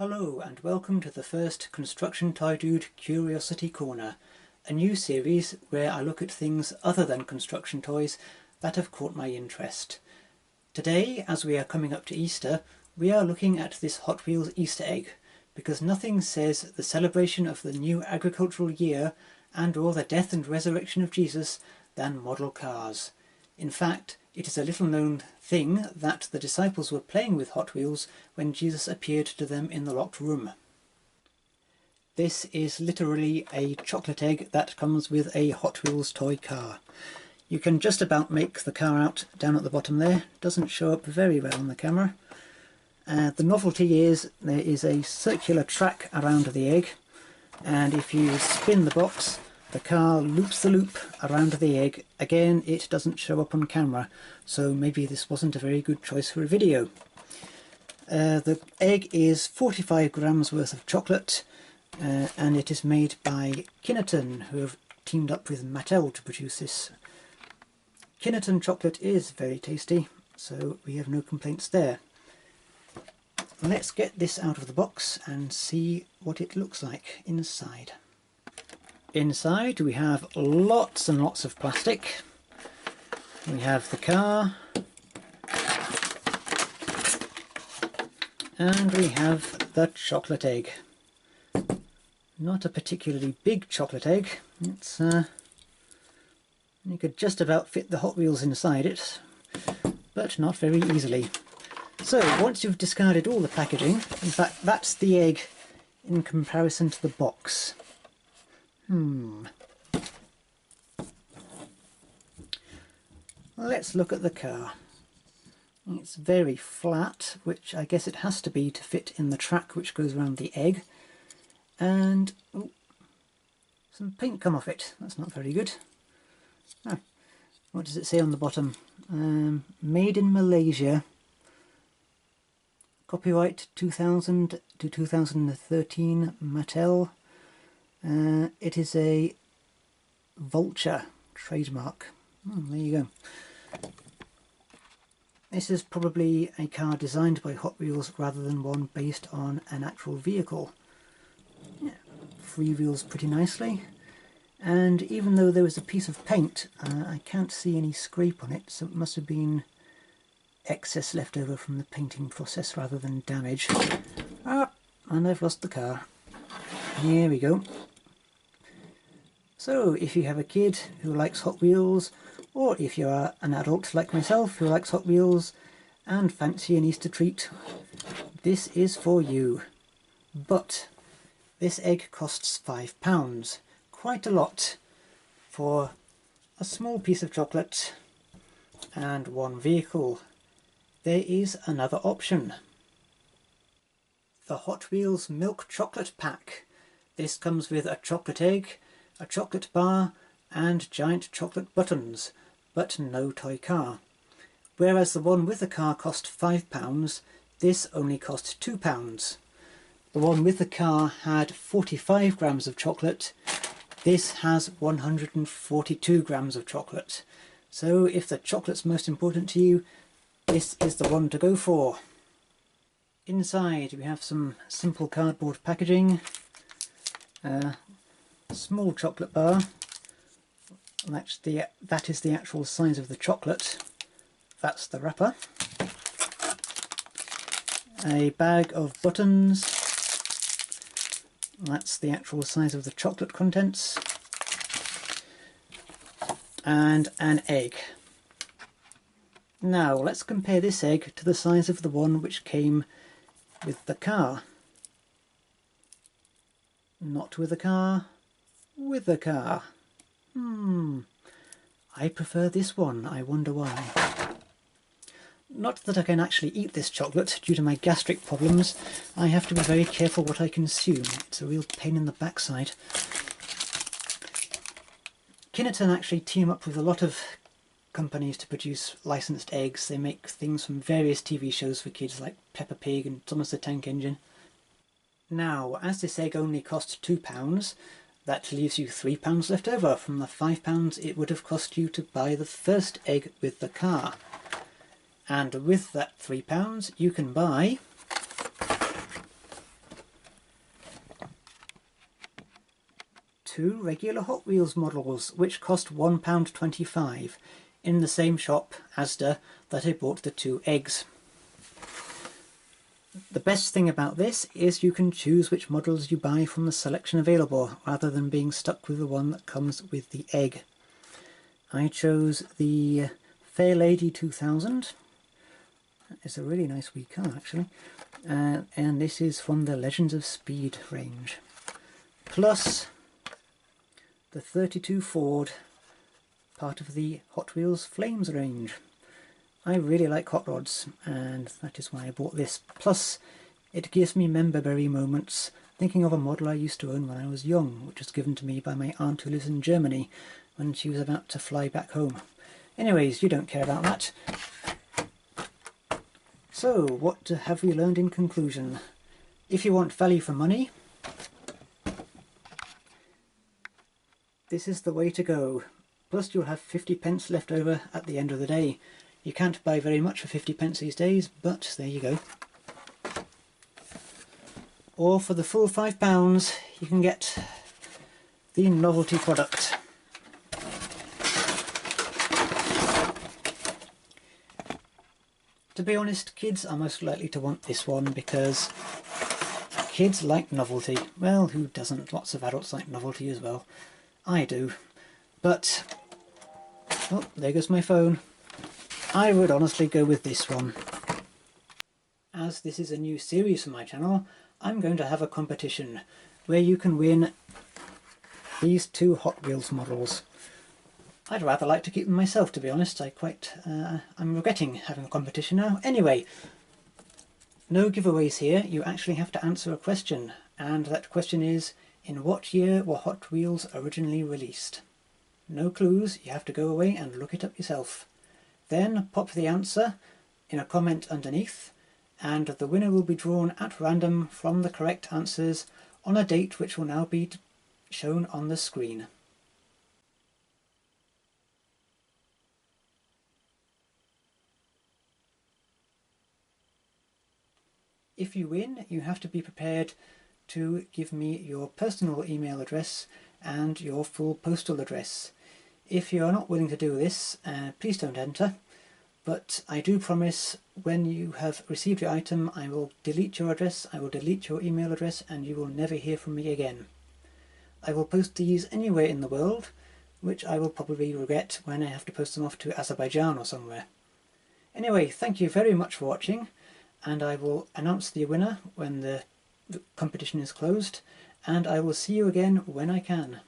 Hello and welcome to the first Construction Toy Dude Curiosity Corner, a new series where I look at things other than construction toys that have caught my interest. Today, as we are coming up to Easter, we are looking at this Hot Wheels Easter egg, because nothing says the celebration of the new agricultural year and or the death and resurrection of Jesus than model cars. In fact, it is a little known thing that the disciples were playing with Hot Wheels when Jesus appeared to them in the locked room. This is literally a chocolate egg that comes with a Hot Wheels toy car. You can just about make the car out down at the bottom there. Doesn't show up very well on the camera. The novelty is there is a circular track around the egg, and if you spin the box, the car loops the loop around the egg. Again, it doesn't show up on camera, so maybe this wasn't a very good choice for a video. The egg is 45 grams worth of chocolate, and it is made by Kinnerton, who have teamed up with Mattel to produce this. Kinnerton chocolate is very tasty, so we have no complaints there. Let's get this out of the box and see what it looks like inside. Inside we have lots and lots of plastic. We have the car, and we have the chocolate egg. Not a particularly big chocolate egg. It's you could just about fit the Hot Wheels inside it, but not very easily. So once you've discarded all the packaging, in fact that's the egg in comparison to the box. Let's look at the car. It's very flat, which I guess it has to be to fit in the track which goes around the egg. And some paint come off it. That's not very good. Oh, what does it say on the bottom? Made in Malaysia. Copyright 2000 to 2013 Mattel. It is a vulture trademark. There you go. This is probably a car designed by Hot Wheels rather than one based on an actual vehicle. Yeah, freewheels pretty nicely, and even though there was a piece of paint, I can't see any scrape on it, so it must have been excess left over from the painting process rather than damage. And I've lost the car. Here we go. So if you have a kid who likes Hot Wheels, or if you are an adult like myself who likes Hot Wheels and fancy an Easter treat, this is for you. But this egg costs £5, quite a lot for a small piece of chocolate and one vehicle. There is another option. The Hot Wheels Milk Chocolate Pack. This comes with a chocolate egg, a chocolate bar and giant chocolate buttons, but no toy car. Whereas the one with the car cost £5, this only cost £2. The one with the car had 45 grams of chocolate, this has 142 grams of chocolate. So if the chocolate's most important to you, this is the one to go for. Inside we have some simple cardboard packaging, a small chocolate bar, that is the actual size of the chocolate, that's the wrapper, a bag of buttons, that's the actual size of the chocolate contents, and an egg. Now let's compare this egg to the size of the one which came with the car. Not with the car, with the car. I prefer this one, I wonder why. Not that I can actually eat this chocolate due to my gastric problems. I have to be very careful what I consume. It's a real pain in the backside. Kinnerton actually team up with a lot of companies to produce licensed eggs. They make things from various TV shows for kids like Peppa Pig and Thomas the Tank Engine. Now, as this egg only costs £2, that leaves you £3 left over from the £5 it would have cost you to buy the first egg with the car. And with that £3 you can buy two regular Hot Wheels models which cost £1.25 in the same shop, Asda, that I bought the two eggs. The best thing about this is you can choose which models you buy from the selection available rather than being stuck with the one that comes with the egg. I chose the Fair Lady 2000. It's a really nice wee car actually, and this is from the Legends of Speed range, plus the 32 Ford, part of the Hot Wheels Flames range. I really like hot rods, and that is why I bought this. Plus it gives me memberberry moments thinking of a model I used to own when I was young, which was given to me by my aunt who lives in Germany when she was about to fly back home. Anyways, you don't care about that. So, what have we learned in conclusion? If you want value for money, this is the way to go. Plus you'll have 50p left over at the end of the day. You can't buy very much for 50p these days, but there you go. Or for the full £5 you can get the novelty product. To be honest, kids are most likely to want this one because kids like novelty. Well, who doesn't? Lots of adults like novelty as well. I do. But, oh, there goes my phone. I would honestly go with this one. As this is a new series for my channel, I'm going to have a competition where you can win these two Hot Wheels models. I'd rather like to keep them myself, to be honest. I'm regretting having a competition now. Anyway, no giveaways here. You actually have to answer a question, and that question is, in what year were Hot Wheels originally released? No clues, you have to go away and look it up yourself. Then pop the answer in a comment underneath, and the winner will be drawn at random from the correct answers on a date which will now be shown on the screen. If you win, you have to be prepared to give me your personal email address and your full postal address. If you are not willing to do this, please don't enter, but I do promise when you have received your item I will delete your address, I will delete your email address, and you will never hear from me again. I will post these anywhere in the world, which I will probably regret when I have to post them off to Azerbaijan or somewhere. Anyway, thank you very much for watching, and I will announce the winner when the competition is closed, and I will see you again when I can.